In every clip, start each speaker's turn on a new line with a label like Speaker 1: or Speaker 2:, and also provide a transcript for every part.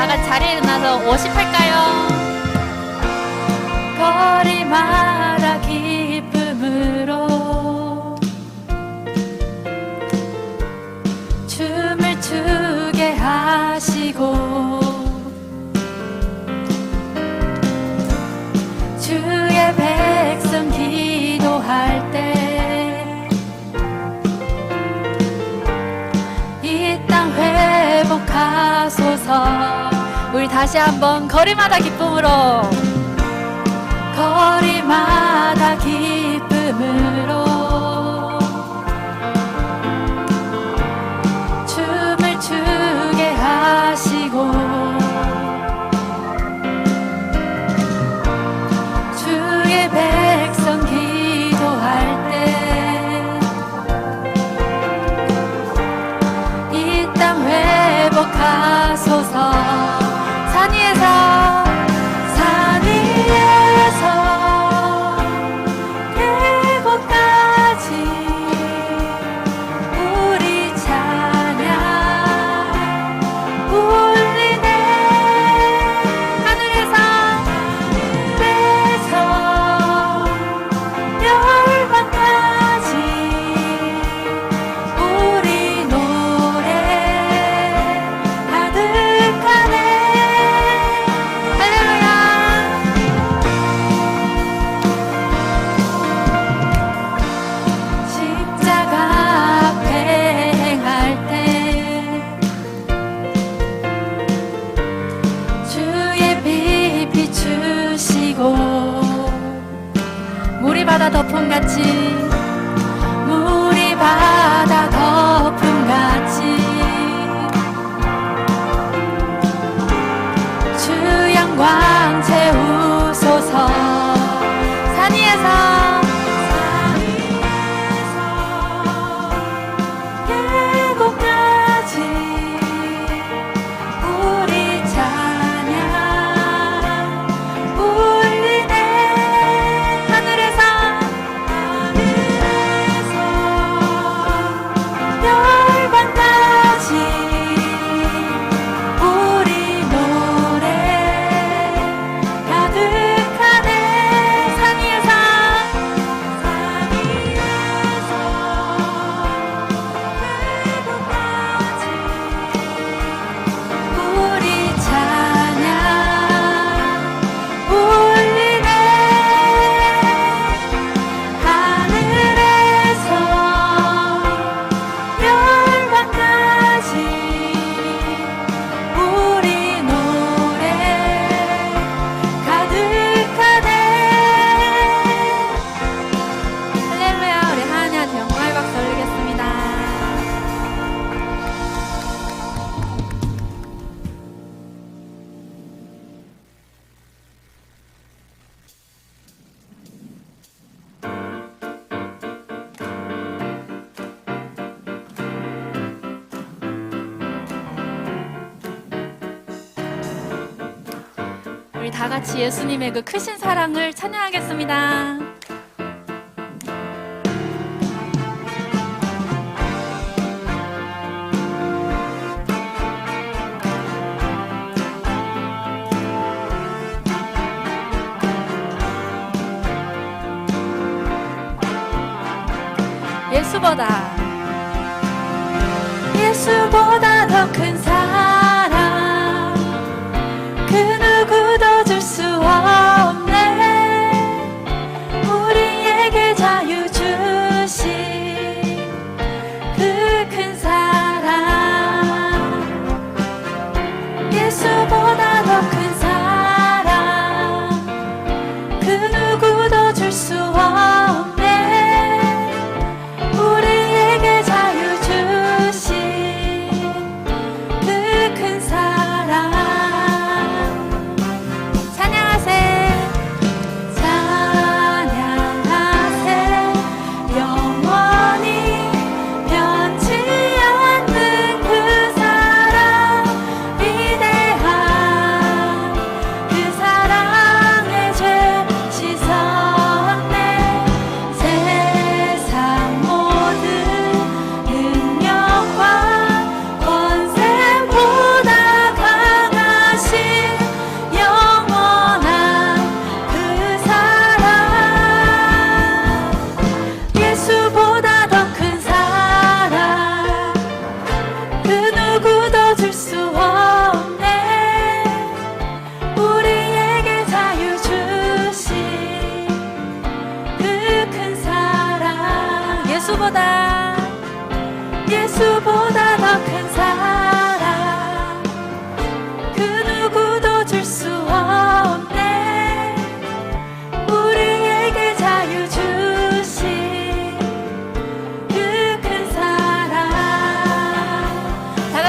Speaker 1: 다 같이 자리에 일어나서 워십할까요? 거리마다 기쁨으로 춤을 추게 하시고 주의 백성 기도할 때 이 땅 회복하소서. 우리 다시 한번 거리마다 기쁨으로, 거리마다 기쁨으로 춤을 추게 하시고 주의 백성 기도할 때 이 땅 회복하소서. 산 위에서 바다 덮음같이, 물이 바다 덮음같이 주 영광 채우소서. 산 위에서 계곡까지 우리 찬양 울리네. 하늘에서 우리 다 같이 예수님의 그 크신 사랑을 찬양하겠습니다. 예수보다 더 큰 사랑 그 누구도 줄 수 없네. 우리에게 자유 주신 그 큰 사랑, 예수보다 더 큰 사랑 그 누구도 줄 수 없네. 우리에게 자유 주신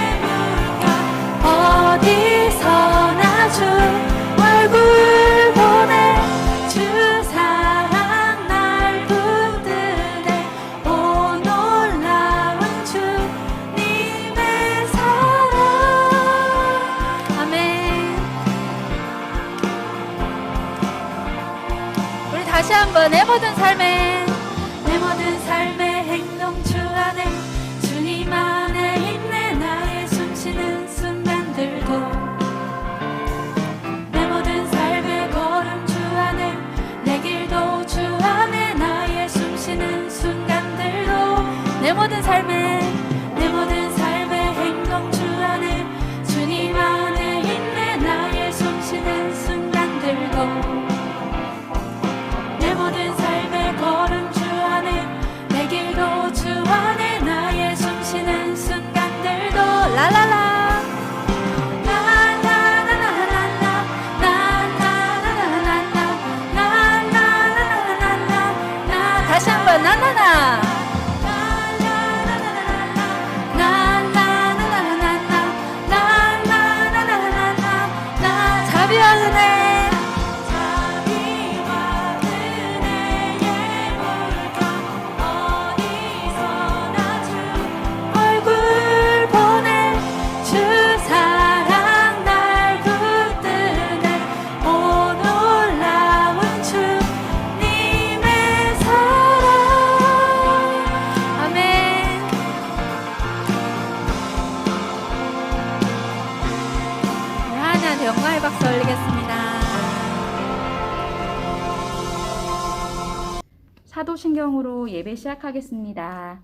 Speaker 1: 물결 어디서나 주 얼굴 보내 주 사랑 날 붙드네 오 놀라운 주님의 사랑 아멘. 우리 다시 한번 내 모든 삶의 행동 주 안에 주님 안에 있네 나의 숨쉬는 순간들도 내 모든 삶의 걸음 주 안에 내 길도 주 안에 나의 숨쉬는 순간들도 내 모든 삶의 행동 주 안에 주님 안에 있네 나의 숨쉬는 순간들도 내 모든 삶의 걸음 주 안에 내 길도 주 안에 나의 숨쉬는 순간들도 라라라 나나나나나나나나나나나나나나나나나나 다시 한번 나나나 나나나나나나나나나나나나나 자비와 은혜 영광의 박수 올리겠습니다.
Speaker 2: 사도신경으로 예배 시작하겠습니다.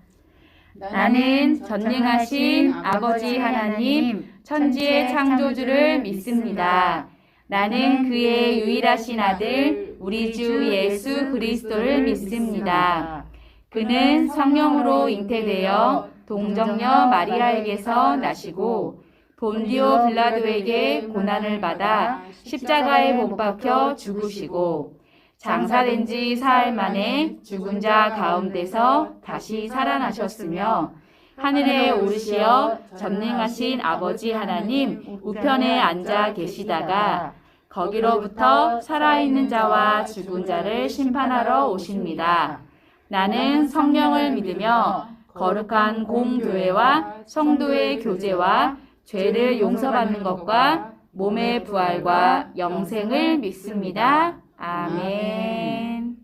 Speaker 2: 나는 전능하신 아버지 하나님 천지의 창조주를 믿습니다. 나는 그의 유일하신 아들 우리 주 예수 그리스도를 믿습니다. 그는 성령으로 잉태되어 동정녀 마리아에게서 나시고 본디오 빌라도에게 고난을 받아 십자가에 못 박혀 죽으시고 장사된 지 사흘 만에 죽은 자 가운데서 다시 살아나셨으며 하늘에 오르시어 전능하신 아버지 하나님 우편에 앉아 계시다가 거기로부터 살아있는 자와 죽은 자를 심판하러 오십니다. 나는 성령을 믿으며 거룩한 공교회와 성도의 교제와 죄를 용서받는 것과 몸의 부활과 영생을 믿습니다. 아멘.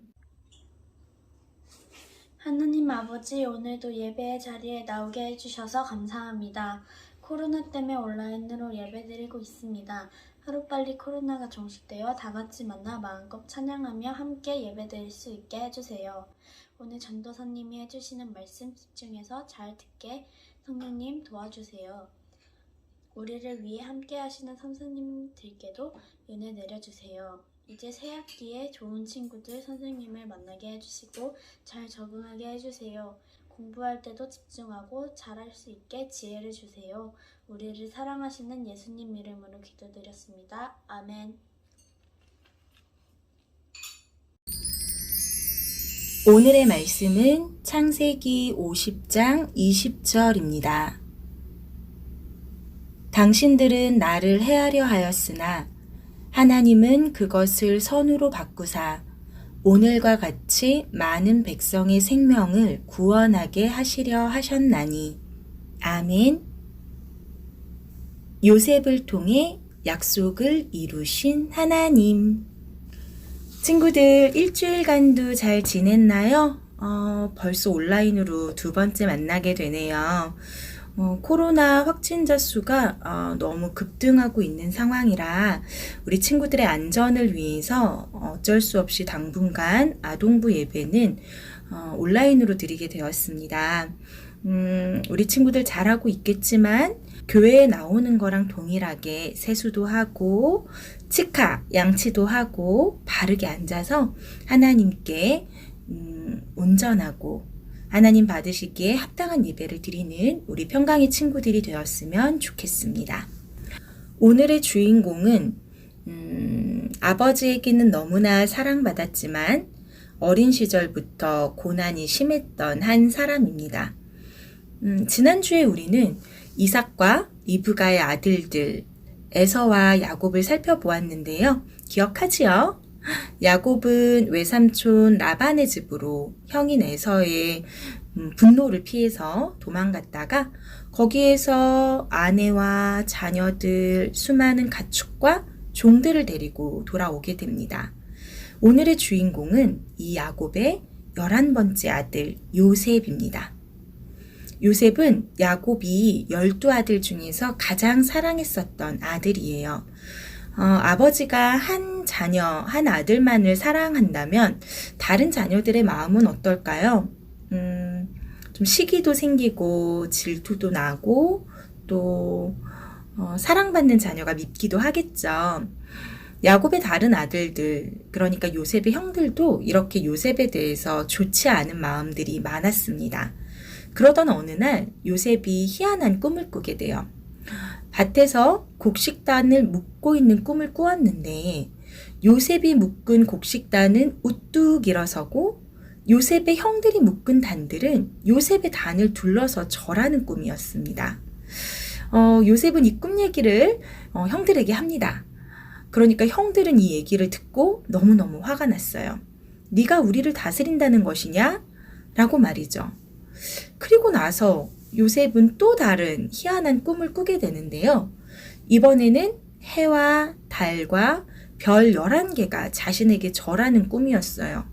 Speaker 3: 하나님 아버지, 오늘도 예배의 자리에 나오게 해주셔서 감사합니다. 코로나 때문에 온라인으로 예배드리고 있습니다. 하루빨리 코로나가 종식되어 다 같이 만나 마음껏 찬양하며 함께 예배드릴 수 있게 해주세요. 오늘 전도사님이 해주시는 말씀 집중해서 잘 듣게 성령님 도와주세요. 우리를 위해 함께 하시는 선생님들께도 은혜 내려주세요. 이제 새 학기에 좋은 친구들, 선생님을 만나게 해주시고 잘 적응하게 해주세요. 공부할 때도 집중하고 잘할 수 있게 지혜를 주세요. 우리를 사랑하시는 예수님 이름으로 기도드렸습니다. 아멘.
Speaker 4: 오늘의 말씀은 창세기 50장 20절입니다. 당신들은 나를 해하려 하였으나 하나님은 그것을 선으로 바꾸사 오늘과 같이 많은 백성의 생명을 구원하게 하시려 하셨나니. 아멘. 요셉을 통해 약속을 이루신 하나님. 친구들, 일주일간도 잘 지냈나요? 벌써 온라인으로 두 번째 만나게 되네요. 코로나 확진자 수가 너무 급등하고 있는 상황이라 우리 친구들의 안전을 위해서 어쩔 수 없이 당분간 아동부 예배는 온라인으로 드리게 되었습니다. 우리 친구들 잘하고 있겠지만 교회에 나오는 거랑 동일하게 세수도 하고 치카, 양치도 하고 바르게 앉아서 하나님께 온전하고 하나님 받으시기에 합당한 예배를 드리는 우리 평강의 친구들이 되었으면 좋겠습니다. 오늘의 주인공은 아버지에게는 너무나 사랑받았지만 어린 시절부터 고난이 심했던 한 사람입니다. 지난주에 우리는 이삭과 리브가의 아들들 에서와 야곱을 살펴보았는데요. 기억하지요? 야곱은 외삼촌 라반의 집으로 형인 에서의 분노를 피해서 도망갔다가 거기에서 아내와 자녀들, 수많은 가축과 종들을 데리고 돌아오게 됩니다. 오늘의 주인공은 이 야곱의 11번째 아들 요셉입니다. 요셉은 야곱이 12아들 중에서 가장 사랑했었던 아들이에요. 아버지가 한 자녀, 한 아들만을 사랑한다면 다른 자녀들의 마음은 어떨까요? 좀 시기도 생기고 질투도 나고 또 사랑받는 자녀가 밉기도 하겠죠. 야곱의 다른 아들들, 그러니까 요셉의 형들도 이렇게 요셉에 대해서 좋지 않은 마음들이 많았습니다. 그러던 어느 날 요셉이 희한한 꿈을 꾸게 돼요. 밭에서 곡식단을 묶고 있는 꿈을 꾸었는데 요셉이 묶은 곡식단은 우뚝 일어서고 요셉의 형들이 묶은 단들은 요셉의 단을 둘러서 절하는 꿈이었습니다. 요셉은 이 꿈 얘기를 형들에게 합니다. 그러니까 형들은 이 얘기를 듣고 너무너무 화가 났어요. 네가 우리를 다스린다는 것이냐? 라고 말이죠. 그리고 나서 요셉은 또 다른 희한한 꿈을 꾸게 되는데요. 이번에는 해와 달과 별 11개가 자신에게 절하는 꿈이었어요.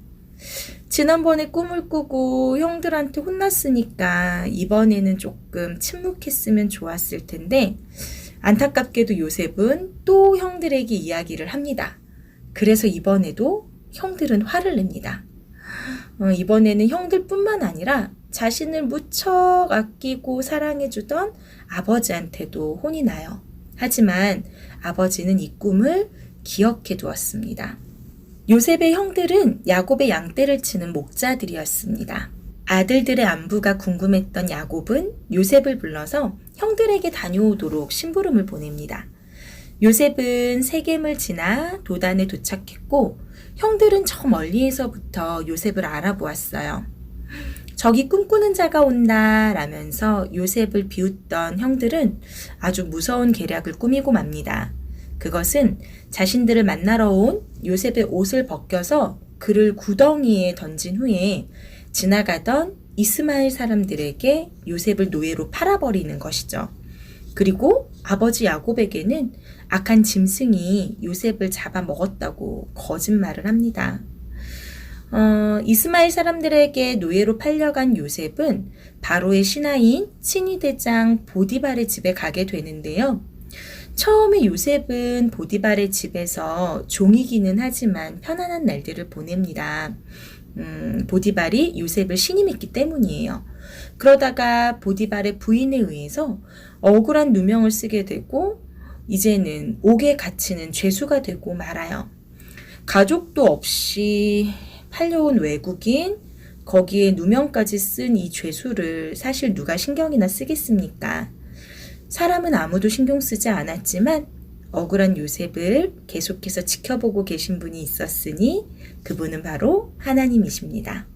Speaker 4: 지난번에 꿈을 꾸고 형들한테 혼났으니까 이번에는 조금 침묵했으면 좋았을 텐데 안타깝게도 요셉은 또 형들에게 이야기를 합니다. 그래서 이번에도 형들은 화를 냅니다. 이번에는 형들뿐만 아니라 자신을 무척 아끼고 사랑해주던 아버지한테도 혼이 나요. 하지만 아버지는 이 꿈을 기억해 두었습니다. 요셉의 형들은 야곱의 양떼를 치는 목자들이었습니다. 아들들의 안부가 궁금했던 야곱은 요셉을 불러서 형들에게 다녀오도록 심부름을 보냅니다. 요셉은 세겜을 지나 도단에 도착했고 형들은 저 멀리에서부터 요셉을 알아보았어요. 저기 꿈꾸는 자가 온다 라면서 요셉을 비웃던 형들은 아주 무서운 계략을 꾸미고 맙니다. 그것은 자신들을 만나러 온 요셉의 옷을 벗겨서 그를 구덩이에 던진 후에 지나가던 이스마엘 사람들에게 요셉을 노예로 팔아버리는 것이죠. 그리고 아버지 야곱에게는 악한 짐승이 요셉을 잡아먹었다고 거짓말을 합니다. 이스마엘 사람들에게 노예로 팔려간 요셉은 바로의 신하인 친위대장 보디발의 집에 가게 되는데요. 처음에 요셉은 보디발의 집에서 종이기는 하지만 편안한 날들을 보냅니다. 보디발이 요셉을 신임했기 때문이에요. 그러다가 보디발의 부인에 의해서 억울한 누명을 쓰게 되고 이제는 옥에 갇히는 죄수가 되고 말아요. 가족도 없이 팔려온 외국인, 거기에 누명까지 쓴 이 죄수를 사실 누가 신경이나 쓰겠습니까? 사람은 아무도 신경 쓰지 않았지만 억울한 요셉을 계속해서 지켜보고 계신 분이 있었으니 그분은 바로 하나님이십니다.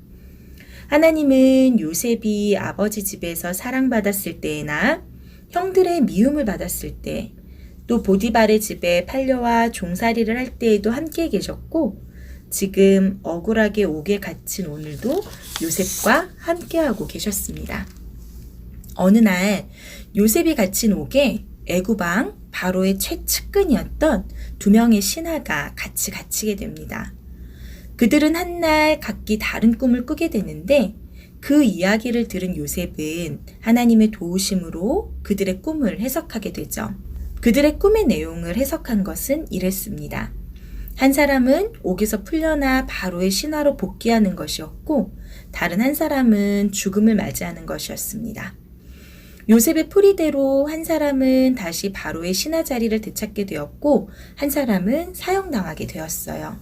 Speaker 4: 하나님은 요셉이 아버지 집에서 사랑받았을 때나 형들의 미움을 받았을 때, 또 보디발의 집에 팔려와 종살이를 할 때에도 함께 계셨고 지금 억울하게 옥에 갇힌 오늘도 요셉과 함께하고 계셨습니다. 어느 날 요셉이 갇힌 옥에 애굽왕 바로의 최측근이었던 2명의 신하가 같이 갇히게 됩니다. 그들은 한날 각기 다른 꿈을 꾸게 되는데 그 이야기를 들은 요셉은 하나님의 도우심으로 그들의 꿈을 해석하게 되죠. 그들의 꿈의 내용을 해석한 것은 이랬습니다. 한 사람은 옥에서 풀려나 바로의 신하로 복귀하는 것이었고 다른 한 사람은 죽음을 맞이하는 것이었습니다. 요셉의 풀이대로 한 사람은 다시 바로의 신하 자리를 되찾게 되었고 한 사람은 사형당하게 되었어요.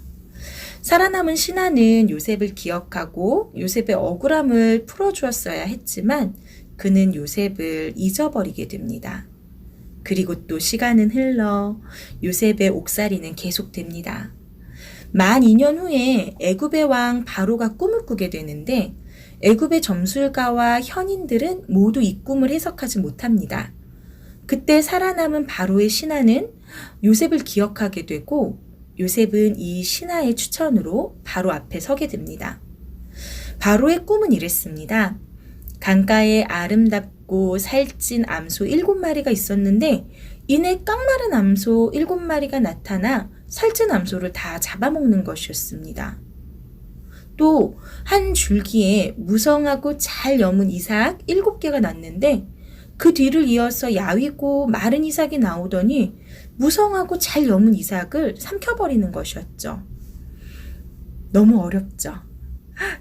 Speaker 4: 살아남은 신하는 요셉을 기억하고 요셉의 억울함을 풀어주었어야 했지만 그는 요셉을 잊어버리게 됩니다. 그리고 또 시간은 흘러 요셉의 옥살이는 계속됩니다. 만 2년 후에 애굽의 왕 바로가 꿈을 꾸게 되는데 애굽의 점술가와 현인들은 모두 이 꿈을 해석하지 못합니다. 그때 살아남은 바로의 신하는 요셉을 기억하게 되고 요셉은 이 신하의 추천으로 바로 앞에 서게 됩니다. 바로의 꿈은 이랬습니다. 강가에 아름답고 살찐 암소 7마리가 있었는데 이내 깡마른 암소 7마리가 나타나 살찐 암소를 다 잡아먹는 것이었습니다. 또 한 줄기에 무성하고 잘 여문 이삭 7개가 났는데 그 뒤를 이어서 야위고 마른 이삭이 나오더니 무성하고 잘 여문 이삭을 삼켜버리는 것이었죠. 너무 어렵죠.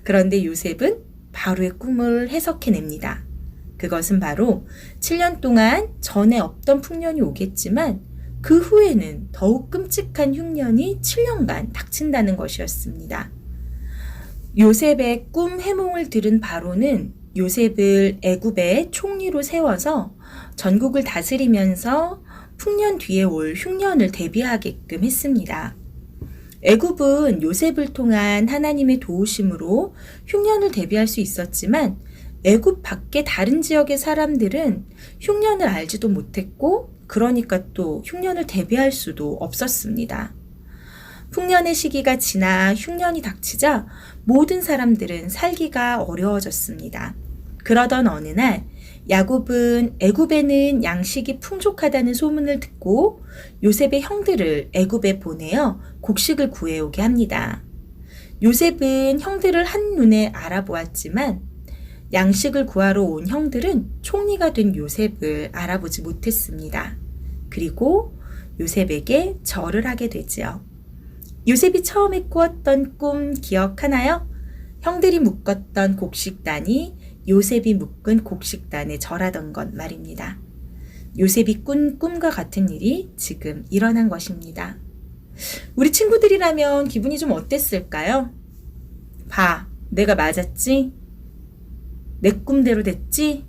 Speaker 4: 그런데 요셉은 바로의 꿈을 해석해냅니다. 그것은 바로 7년 동안 전에 없던 풍년이 오겠지만 그 후에는 더욱 끔찍한 흉년이 7년간 닥친다는 것이었습니다. 요셉의 꿈 해몽을 들은 바로는 요셉을 애굽의 총리로 세워서 전국을 다스리면서 풍년 뒤에 올 흉년을 대비하게끔 했습니다. 애굽은 요셉을 통한 하나님의 도우심으로 흉년을 대비할 수 있었지만 애굽 밖의 다른 지역의 사람들은 흉년을 알지도 못했고 그러니까 또 흉년을 대비할 수도 없었습니다. 풍년의 시기가 지나 흉년이 닥치자 모든 사람들은 살기가 어려워졌습니다. 그러던 어느 날 야곱은 애굽에는 양식이 풍족하다는 소문을 듣고 요셉의 형들을 애굽에 보내어 곡식을 구해오게 합니다. 요셉은 형들을 한눈에 알아보았지만 양식을 구하러 온 형들은 총리가 된 요셉을 알아보지 못했습니다. 그리고 요셉에게 절을 하게 되지요. 요셉이 처음에 꾸었던 꿈 기억하나요? 형들이 묶었던 곡식단이 요셉이 묶은 곡식단에 절하던 것 말입니다. 요셉이 꾼 꿈과 같은 일이 지금 일어난 것입니다. 우리 친구들이라면 기분이 좀 어땠을까요? 봐, 내가 맞았지? 내 꿈대로 됐지?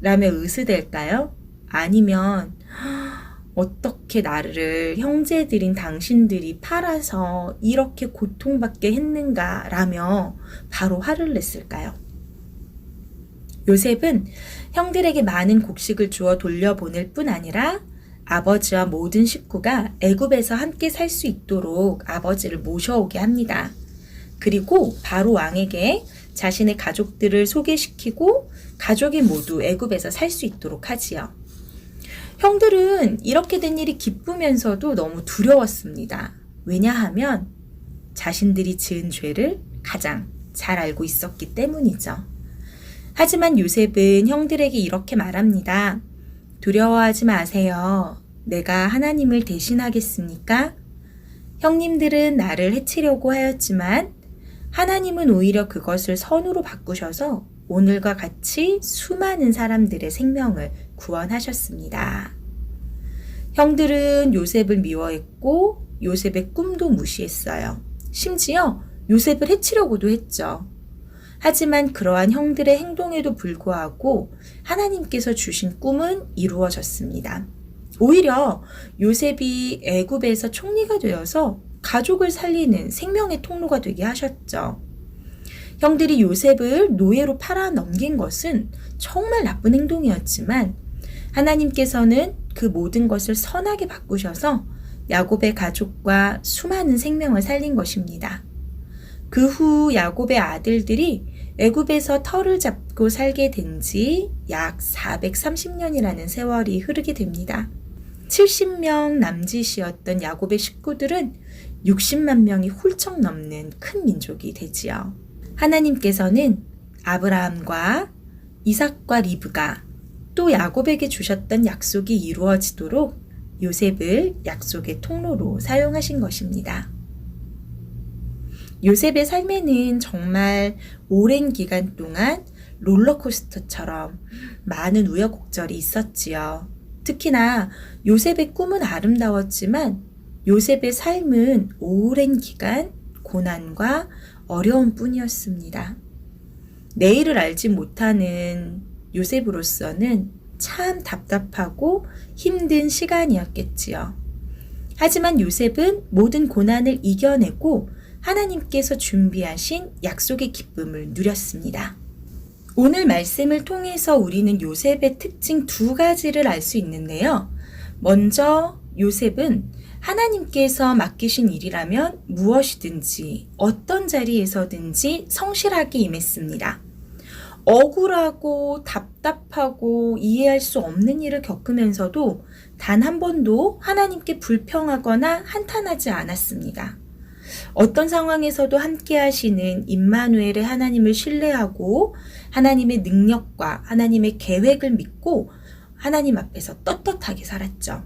Speaker 4: 라며 으스댈까요? 아니면 어떻게 나를 형제들인 당신들이 팔아서 이렇게 고통받게 했는가 라며 바로 화를 냈을까요? 요셉은 형들에게 많은 곡식을 주어 돌려보낼 뿐 아니라 아버지와 모든 식구가 애굽에서 함께 살 수 있도록 아버지를 모셔오게 합니다. 그리고 바로 왕에게 자신의 가족들을 소개시키고 가족이 모두 애굽에서 살 수 있도록 하지요. 형들은 이렇게 된 일이 기쁘면서도 너무 두려웠습니다. 왜냐하면 자신들이 지은 죄를 가장 잘 알고 있었기 때문이죠. 하지만 요셉은 형들에게 이렇게 말합니다. 두려워하지 마세요. 내가 하나님을 대신하겠습니까? 형님들은 나를 해치려고 하였지만 하나님은 오히려 그것을 선으로 바꾸셔서 오늘과 같이 수많은 사람들의 생명을 구원하셨습니다. 형들은 요셉을 미워했고 요셉의 꿈도 무시했어요. 심지어 요셉을 해치려고도 했죠. 하지만 그러한 형들의 행동에도 불구하고 하나님께서 주신 꿈은 이루어졌습니다. 오히려 요셉이 애굽에서 총리가 되어서 가족을 살리는 생명의 통로가 되게 하셨죠. 형들이 요셉을 노예로 팔아 넘긴 것은 정말 나쁜 행동이었지만 하나님께서는 그 모든 것을 선하게 바꾸셔서 야곱의 가족과 수많은 생명을 살린 것입니다. 그 후 야곱의 아들들이 애굽에서 터를 잡고 살게 된 지 약 430년이라는 세월이 흐르게 됩니다. 70명 남짓이었던 야곱의 식구들은 60만 명이 훌쩍 넘는 큰 민족이 되지요. 하나님께서는 아브라함과 이삭과 리브가 또 야곱에게 주셨던 약속이 이루어지도록 요셉을 약속의 통로로 사용하신 것입니다. 요셉의 삶에는 정말 오랜 기간 동안 롤러코스터처럼 많은 우여곡절이 있었지요. 특히나 요셉의 꿈은 아름다웠지만 요셉의 삶은 오랜 기간 고난과 어려움 뿐이었습니다. 내일을 알지 못하는 요셉으로서는 참 답답하고 힘든 시간이었겠지요. 하지만 요셉은 모든 고난을 이겨내고 하나님께서 준비하신 약속의 기쁨을 누렸습니다. 오늘 말씀을 통해서 우리는 요셉의 특징 2가지를 알 수 있는데요. 먼저 요셉은 하나님께서 맡기신 일이라면 무엇이든지 어떤 자리에서든지 성실하게 임했습니다. 억울하고 답답하고 이해할 수 없는 일을 겪으면서도 단 한 번도 하나님께 불평하거나 한탄하지 않았습니다. 어떤 상황에서도 함께 하시는 임마누엘의 하나님을 신뢰하고 하나님의 능력과 하나님의 계획을 믿고 하나님 앞에서 떳떳하게 살았죠.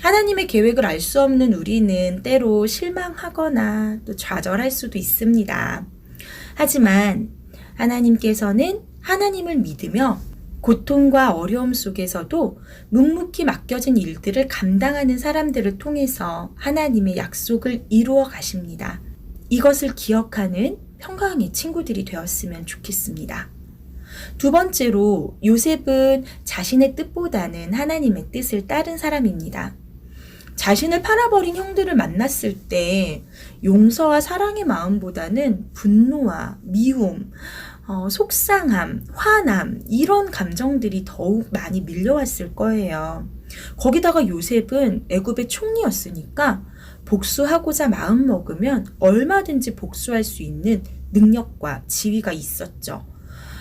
Speaker 4: 하나님의 계획을 알 수 없는 우리는 때로 실망하거나 또 좌절할 수도 있습니다. 하지만 하나님께서는 하나님을 믿으며 고통과 어려움 속에서도 묵묵히 맡겨진 일들을 감당하는 사람들을 통해서 하나님의 약속을 이루어 가십니다. 이것을 기억하는 평강의 친구들이 되었으면 좋겠습니다. 2번째로 요셉은 자신의 뜻보다는 하나님의 뜻을 따른 사람입니다. 자신을 팔아버린 형들을 만났을 때 용서와 사랑의 마음보다는 분노와 미움, 속상함, 화남 이런 감정들이 더욱 많이 밀려왔을 거예요. 거기다가 요셉은 애굽의 총리였으니까 복수하고자 마음먹으면 얼마든지 복수할 수 있는 능력과 지위가 있었죠.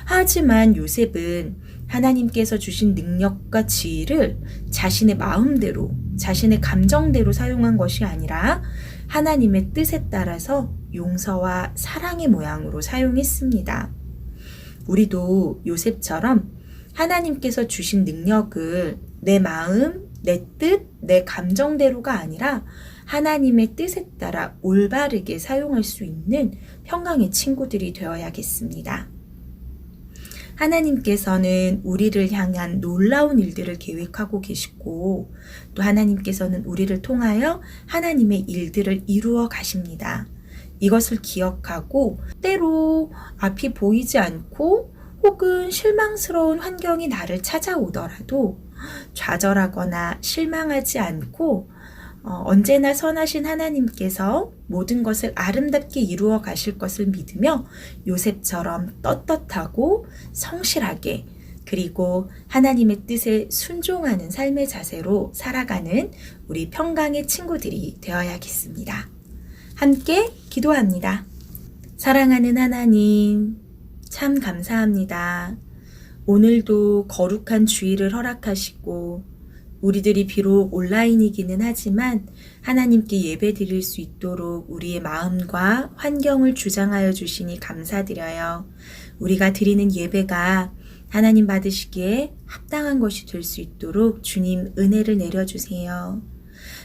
Speaker 4: 하지만 요셉은 하나님께서 주신 능력과 지위를 자신의 마음대로, 자신의 감정대로 사용한 것이 아니라 하나님의 뜻에 따라서 용서와 사랑의 모양으로 사용했습니다. 우리도 요셉처럼 하나님께서 주신 능력을 내 마음, 내 뜻, 내 감정대로가 아니라 하나님의 뜻에 따라 올바르게 사용할 수 있는 평강의 친구들이 되어야겠습니다. 하나님께서는 우리를 향한 놀라운 일들을 계획하고 계시고 또 하나님께서는 우리를 통하여 하나님의 일들을 이루어 가십니다. 이것을 기억하고 때로 앞이 보이지 않고 혹은 실망스러운 환경이 나를 찾아오더라도 좌절하거나 실망하지 않고 언제나 선하신 하나님께서 모든 것을 아름답게 이루어 가실 것을 믿으며 요셉처럼 떳떳하고 성실하게 그리고 하나님의 뜻에 순종하는 삶의 자세로 살아가는 우리 평강의 친구들이 되어야겠습니다. 함께 기도합니다. 사랑하는 하나님, 참 감사합니다. 오늘도 거룩한 주일을 허락하시고 우리들이 비록 온라인이기는 하지만 하나님께 예배 드릴 수 있도록 우리의 마음과 환경을 주장하여 주시니 감사드려요. 우리가 드리는 예배가 하나님 받으시기에 합당한 것이 될 수 있도록 주님 은혜를 내려주세요.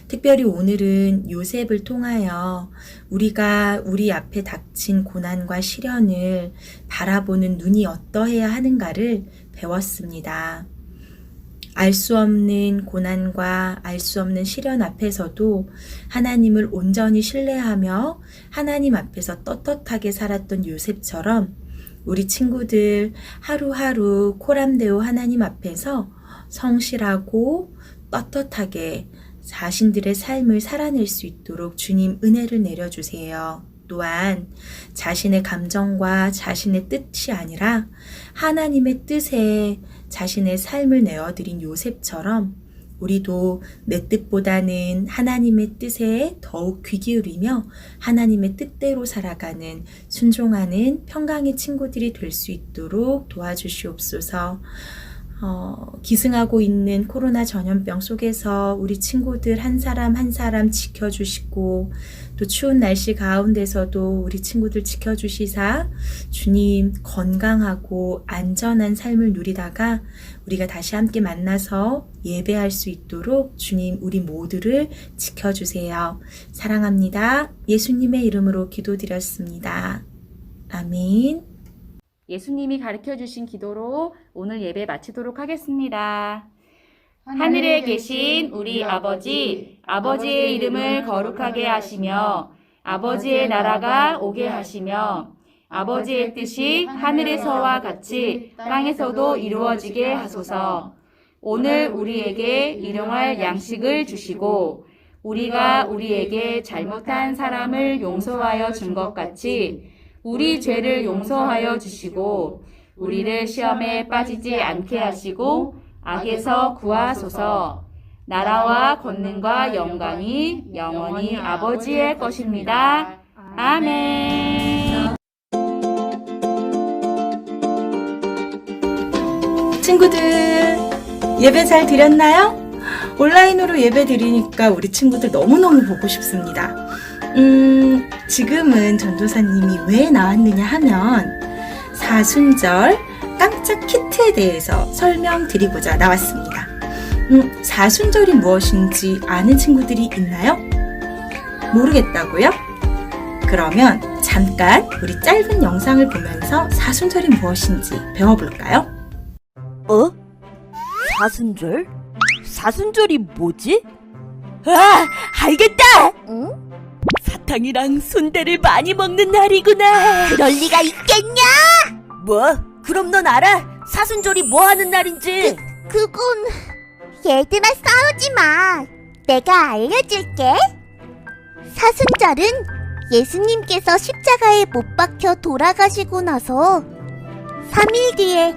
Speaker 4: 특별히 오늘은 요셉을 통하여 우리가 우리 앞에 닥친 고난과 시련을 바라보는 눈이 어떠해야 하는가를 배웠습니다. 알 수 없는 고난과 알 수 없는 시련 앞에서도 하나님을 온전히 신뢰하며 하나님 앞에서 떳떳하게 살았던 요셉처럼 우리 친구들 하루하루 코람데오 하나님 앞에서 성실하고 떳떳하게 자신들의 삶을 살아낼 수 있도록 주님 은혜를 내려주세요. 또한 자신의 감정과 자신의 뜻이 아니라 하나님의 뜻에 자신의 삶을 내어드린 요셉처럼 우리도 내 뜻보다는 하나님의 뜻에 더욱 귀 기울이며 하나님의 뜻대로 살아가는 순종하는 평강의 친구들이 될 수 있도록 도와주시옵소서. 기승하고 있는 코로나 전염병 속에서 우리 친구들 한 사람 한 사람 지켜주시고 또 추운 날씨 가운데서도 우리 친구들 지켜주시사 주님 건강하고 안전한 삶을 누리다가 우리가 다시 함께 만나서 예배할 수 있도록 주님 우리 모두를 지켜주세요. 사랑합니다. 예수님의 이름으로 기도드렸습니다. 아멘.
Speaker 2: 예수님이 가르쳐 주신 기도로 오늘 예배 마치도록 하겠습니다. 하늘에 계신 우리 아버지, 아버지의 이름을 거룩하게 하시며 아버지의 나라가 오게 하시며 아버지의 뜻이 하늘에서와 같이 땅에서도 이루어지게 하소서. 오늘 우리에게 일용할 양식을 주시고 우리가 우리에게 잘못한 사람을 용서하여 준 것 같이 우리 죄를 용서하여 주시고 우리를 시험에 빠지지 않게 하시고 악에서 구하소서. 나라와 권능과 영광이 영원히 아버지의 것입니다. 아멘.
Speaker 4: 친구들 예배 잘 드렸나요? 온라인으로 예배 드리니까 우리 친구들 너무너무 보고 싶습니다. 지금은 전도사님이 왜 나왔느냐 하면 사순절 깜짝 키트에 대해서 설명드리고자 나왔습니다. 사순절이 무엇인지 아는 친구들이 있나요? 모르겠다고요? 그러면 잠깐 우리 짧은 영상을 보면서 사순절이 무엇인지 배워볼까요?
Speaker 5: 사순절? 사순절이 뭐지? 아, 알겠다!
Speaker 6: 응?
Speaker 5: 사탕이랑 순대를 많이 먹는 날이구나.
Speaker 6: 그럴 리가 있겠냐?
Speaker 5: 뭐? 그럼 넌 알아? 사순절이 뭐 하는 날인지?
Speaker 6: 그건 얘들아 싸우지 마. 내가 알려줄게. 사순절은 예수님께서 십자가에 못 박혀 돌아가시고 나서 3일 뒤에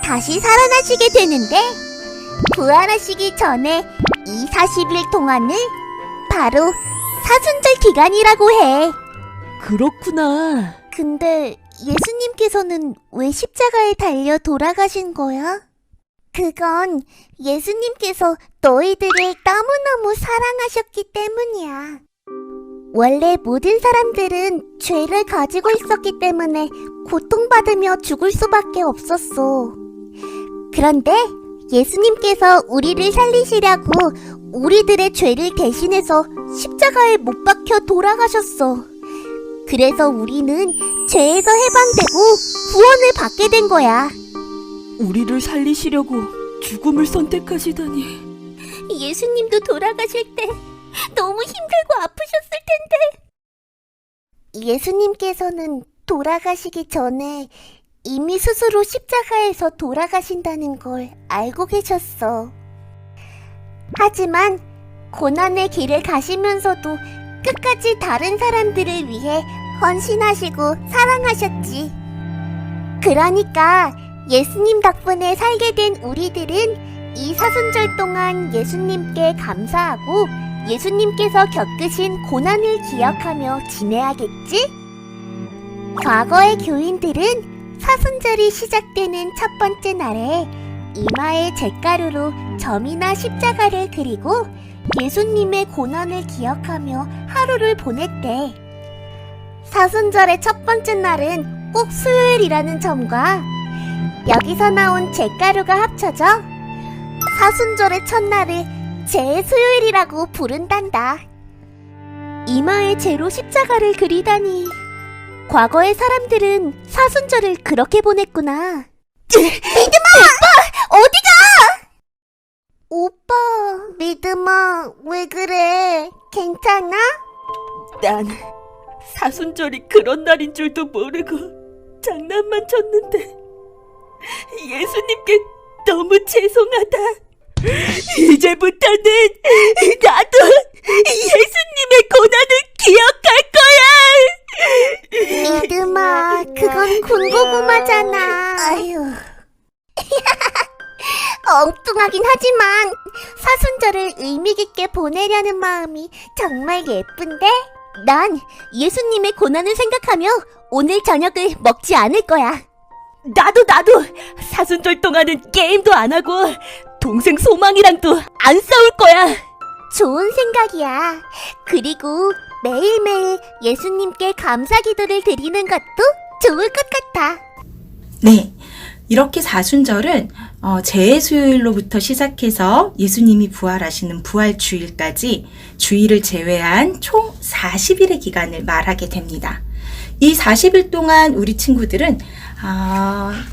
Speaker 6: 다시 살아나시게 되는데 부활하시기 전에 이 40일 동안을 바로 사순절 기간이라고 해.
Speaker 5: 그렇구나.
Speaker 6: 근데 예수님께서는 왜 십자가에 달려 돌아가신 거야? 그건 예수님께서 너희들을 너무너무 사랑하셨기 때문이야. 원래 모든 사람들은 죄를 가지고 있었기 때문에 고통받으며 죽을 수밖에 없었어. 그런데 예수님께서 우리를 살리시려고 우리들의 죄를 대신해서 십자가에 못 박혀 돌아가셨어. 그래서 우리는 죄에서 해방되고 구원을 받게 된 거야.
Speaker 5: 우리를 살리시려고 죽음을 선택하시다니.
Speaker 6: 예수님도 돌아가실 때 너무 힘들고 아프셨을 텐데. 예수님께서는 돌아가시기 전에 이미 스스로 십자가에서 돌아가신다는 걸 알고 계셨어. 하지만 고난의 길을 가시면서도 끝까지 다른 사람들을 위해 헌신하시고 사랑하셨지. 그러니까 예수님 덕분에 살게 된 우리들은 이 사순절 동안 예수님께 감사하고 예수님께서 겪으신 고난을 기억하며 지내야겠지? 과거의 교인들은 사순절이 시작되는 첫 번째 날에 이마에 잿가루로 점이나 십자가를 그리고 예수님의 고난을 기억하며 하루를 보냈대. 사순절의 첫 번째 날은 꼭 수요일이라는 점과 여기서 나온 잿가루가 합쳐져 사순절의 첫날을 제수요일이라고 부른단다. 이마에 제로 십자가를 그리다니. 과거의 사람들은 사순절을 그렇게 보냈구나. 믿음아! 오빠! 어디가? 오빠, 믿음아, 왜 그래? 괜찮아?
Speaker 5: 난 사순절이 그런 날인 줄도 모르고 장난만 쳤는데 예수님께 너무 죄송하다. 이제부터는 나도 예수님의 고난을 기억할 거야.
Speaker 6: 믿음아, 그건 군고구마잖아. 아휴. 엉뚱하긴 하지만 사순절을 의미 깊게 보내려는 마음이 정말 예쁜데? 난 예수님의 고난을 생각하며 오늘 저녁을 먹지 않을 거야.
Speaker 5: 나도 사순절 동안은 게임도 안 하고 동생 소망이랑도 안 싸울 거야.
Speaker 6: 좋은 생각이야. 그리고 매일매일 예수님께 감사 기도를 드리는 것도 좋을 것 같아.
Speaker 4: 네. 이렇게 사순절은 재수요일로부터 시작해서 예수님이 부활하시는 부활주일까지 주일을 제외한 총 40일의 기간을 말하게 됩니다. 이 40일 동안 우리 친구들은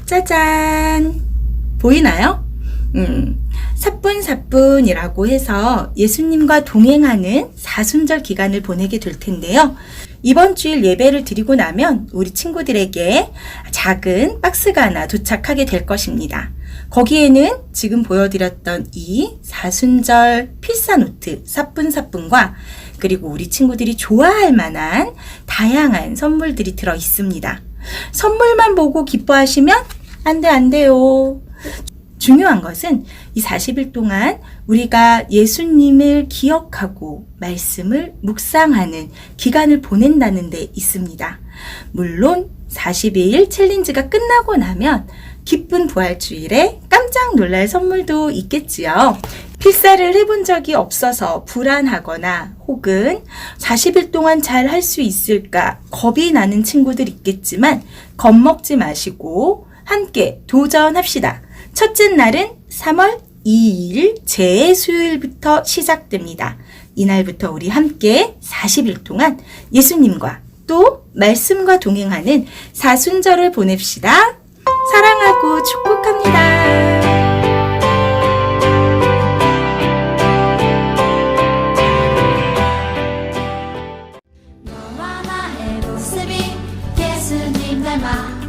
Speaker 4: 짜잔 보이나요? 사뿐사뿐이라고 해서 예수님과 동행하는 사순절 기간을 보내게 될 텐데요. 이번 주일 예배를 드리고 나면 우리 친구들에게 작은 박스가 하나 도착하게 될 것입니다. 거기에는 지금 보여드렸던 이 사순절 필사노트 사뿐사뿐과 그리고 우리 친구들이 좋아할 만한 다양한 선물들이 들어 있습니다. 선물만 보고 기뻐하시면 안 돼요. 중요한 것은 이 40일 동안 우리가 예수님을 기억하고 말씀을 묵상하는 기간을 보낸다는 데 있습니다. 물론 40일 챌린지가 끝나고 나면 기쁜 부활주일에 깜짝 놀랄 선물도 있겠지요. 필사를 해본 적이 없어서 불안하거나 혹은 40일 동안 잘 할 수 있을까 겁이 나는 친구들 있겠지만 겁먹지 마시고 함께 도전합시다. 첫째 날은 3월 2일 재수요일부터 시작됩니다. 이날부터 우리 함께 40일 동안 예수님과 또 말씀과 동행하는 사순절을 보냅시다. 사랑하고 축복합니다.
Speaker 1: 너와 나의 모습이 예수님 닮아